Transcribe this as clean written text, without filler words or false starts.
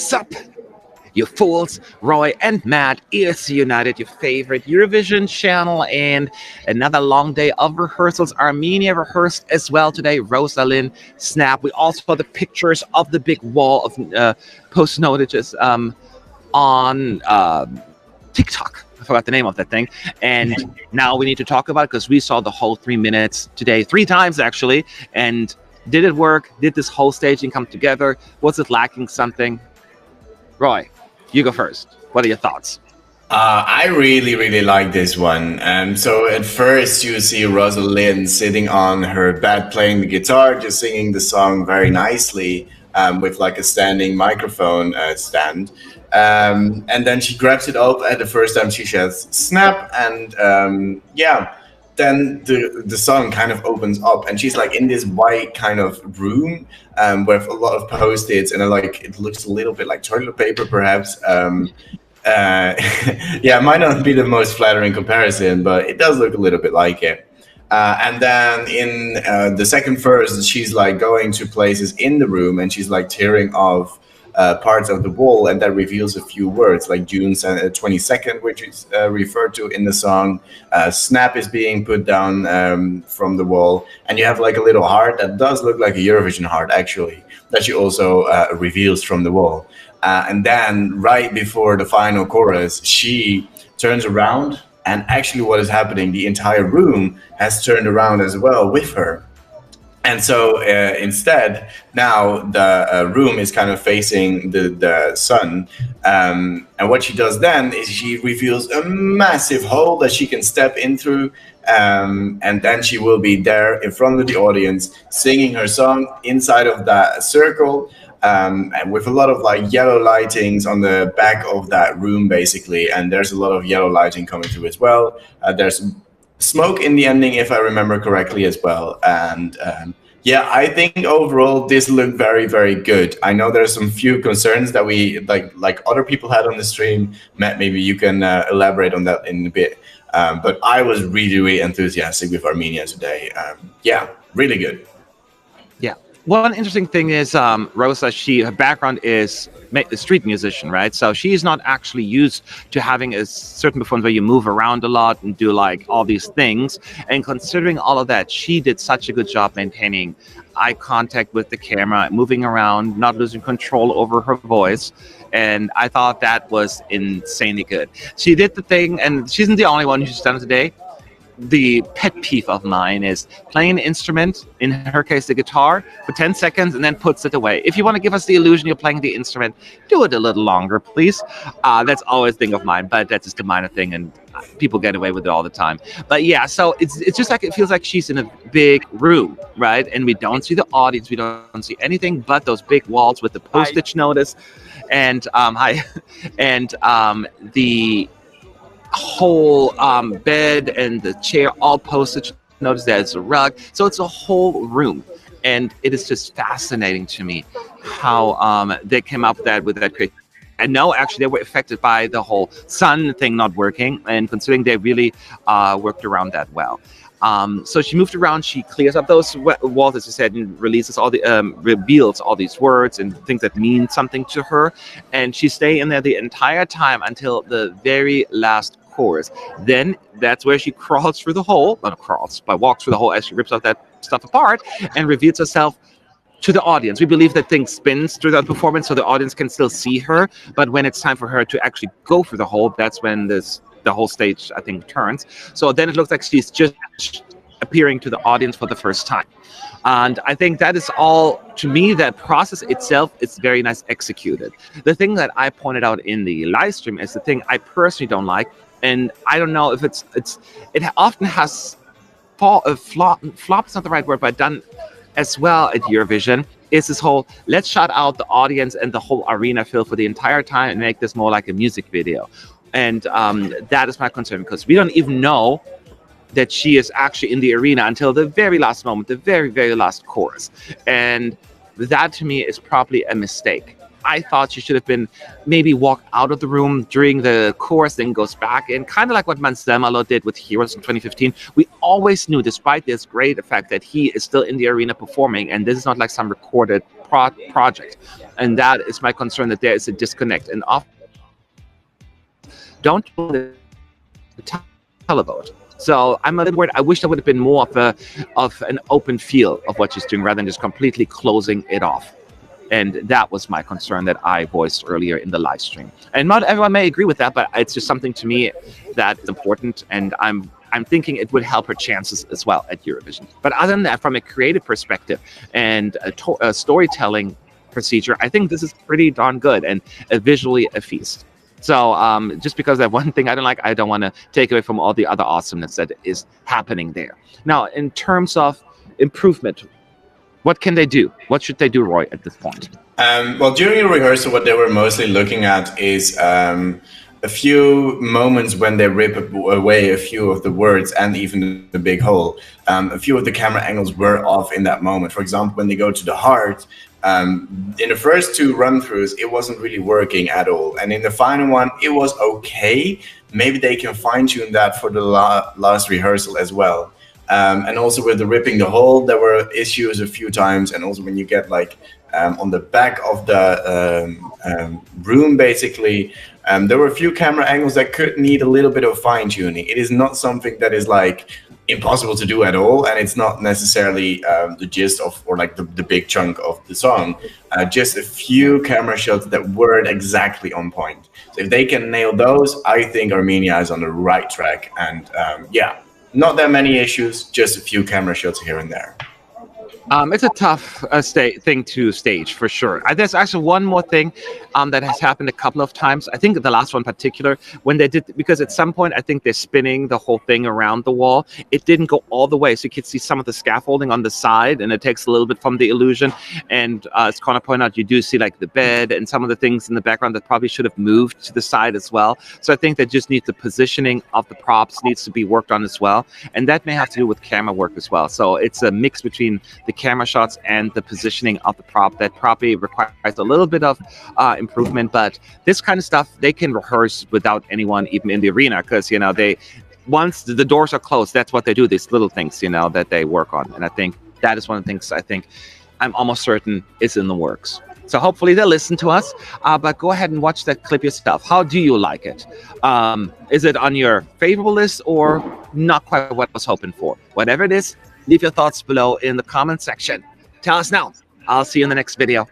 What's up, you fools? Roy and Matt, ESC United, your favorite Eurovision channel, and another long day of rehearsals. Armenia rehearsed as well today. Rosa, Linn, Snap. We also saw the pictures of the big wall of post notages on TikTok. I forgot the name of that thing. And now we need to talk about it because we saw the whole 3 minutes today, 3 times actually. And did it work? Did this whole staging come together? Was it lacking something? Roy, you go first. What are your thoughts? I really like this one. So at first you see Rosa Linn sitting on her bed playing the guitar, just singing the song very nicely with like a standing microphone stand. And then she grabs it up at the first time she says snap, and then the song kind of opens up and she's like in this white kind of room with a lot of post-its, and like it looks a little bit like toilet paper perhaps. It might not be the most flattering comparison, but it does look a little bit like it. And then in the second verse, she's like going to places in the room and she's like tearing off parts of the wall, and that reveals a few words like June 22nd, which is referred to in the song. Snap is being put down from the wall, and you have like a little heart that does look like a Eurovision heart actually, that she also reveals from the wall. And then right before the final chorus, she turns around, and actually what is happening, the entire room has turned around as well with her. And so instead, now the room is kind of facing the sun. And what she does then is she reveals a massive hole that she can step in through. And then she will be there in front of the audience singing her song inside of that circle. And with a lot of like yellow lightings on the back of that room, basically. And there's a lot of yellow lighting coming through as well. There's smoke in the ending, if I remember correctly, as well. And I think overall this looked very good. I know there's some few concerns that we like other people had on the stream. Matt, maybe you can elaborate on that in a bit. But I was really enthusiastic with Armenia today. Really good. Yeah. One interesting thing is Rosa, her background is a street musician, right? So she's not actually used to having a certain performance where you move around a lot and do like all these things. And considering all of that, she did such a good job maintaining eye contact with the camera, moving around, not losing control over her voice. And I thought that was insanely good. She did the thing, and she isn't the only one who's done it today. The pet peeve of mine is playing an instrument, in her case the guitar, for 10 seconds and then puts it away. If you want to give us the illusion you're playing the instrument, do it a little longer, please. That's always a thing of mine, but that's just a minor thing, and people get away with it all the time. But yeah, so it's just like it feels like she's in a big room, right? And we don't see the audience, we don't see anything but those big walls with the postage notice, and the whole bed and the chair all postage notice. There's a rug, so it's a whole room, and it is just fascinating to me how they came up with that creativity. And no, actually, they were affected by the whole sun thing not working, and considering they really worked around that well. So she moved around, she clears up those walls, as you said, and reveals all these words and things that mean something to her. And she stayed in there the entire time until the very last chorus. Then that's where she crawls through the hole, walks through the hole as she rips out that stuff apart and reveals herself to the audience. We believe that thing spins through that performance so the audience can still see her. But when it's time for her to actually go through the hole, that's when the whole stage, I think, turns. So then it looks like she's just appearing to the audience for the first time. And I think that is all, to me, that process itself is very nice executed. The thing that I pointed out in the live stream is the thing I personally don't like. And I don't know if it often has flop is not the right word, but done as well at Eurovision, is this whole, let's shut out the audience and the whole arena feel for the entire time and make this more like a music video. And that is my concern, because we don't even know that she is actually in the arena until the very last moment, the very last chorus. And that to me is probably a mistake. I thought she should have been maybe walk out of the room during the chorus, then goes back in, kind of like what Manzemalo did with Heroes in 2015. We always knew, despite this great effect, that he is still in the arena performing, and this is not like some recorded project. And that is my concern, that there is a disconnect. And often don't televote. So I'm a little worried. I wish there would have been more of an open feel of what she's doing rather than just completely closing it off. And that was my concern that I voiced earlier in the live stream. And not everyone may agree with that, but it's just something to me that is important. And I'm thinking it would help her chances as well at Eurovision. But other than that, from a creative perspective and a storytelling procedure, I think this is pretty darn good and visually a feast. So just because that one thing I don't like, I don't want to take away from all the other awesomeness that is happening there. Now, in terms of improvement, what can they do? What should they do, Roy, at this point? Well, during the rehearsal, what they were mostly looking at is a few moments when they rip away a few of the words and even the big hole. A few of the camera angles were off in that moment. For example, when they go to the heart, in the first two run-throughs, it wasn't really working at all. And in the final one, it was okay. Maybe they can fine-tune that for the last rehearsal as well. And also with the ripping the hole, there were issues a few times. And also when you get like on the back of the room, basically, there were a few camera angles that could need a little bit of fine tuning. It is not something that is like impossible to do at all. And it's not necessarily the gist of, or like the big chunk of the song, just a few camera shots that weren't exactly on point. So if they can nail those, I think Armenia is on the right track. And yeah. Not that many issues, just a few camera shots here and there. It's a tough thing to stage, for sure. There's actually one more thing that has happened a couple of times. I think the last one in particular, when they did, because at some point, I think they're spinning the whole thing around the wall. It didn't go all the way. So you could see some of the scaffolding on the side, and it takes a little bit from the illusion. And as Connor pointed out, you do see like the bed and some of the things in the background that probably should have moved to the side as well. So I think that just needs the positioning of the props needs to be worked on as well. And that may have to do with camera work as well. So it's a mix between the camera shots and the positioning of the prop that probably requires a little bit of improvement. But this kind of stuff, they can rehearse without anyone even in the arena, because, you know, once the doors are closed, that's what they do, these little things, you know, that they work on. And I think that is one of the things I'm almost certain is in the works. So hopefully they'll listen to us, but go ahead and watch that clip yourself. How do you like it? Is it on your favorable list or not quite what I was hoping for? Whatever it is, leave your thoughts below in the comment section. Tell us now. I'll see you in the next video.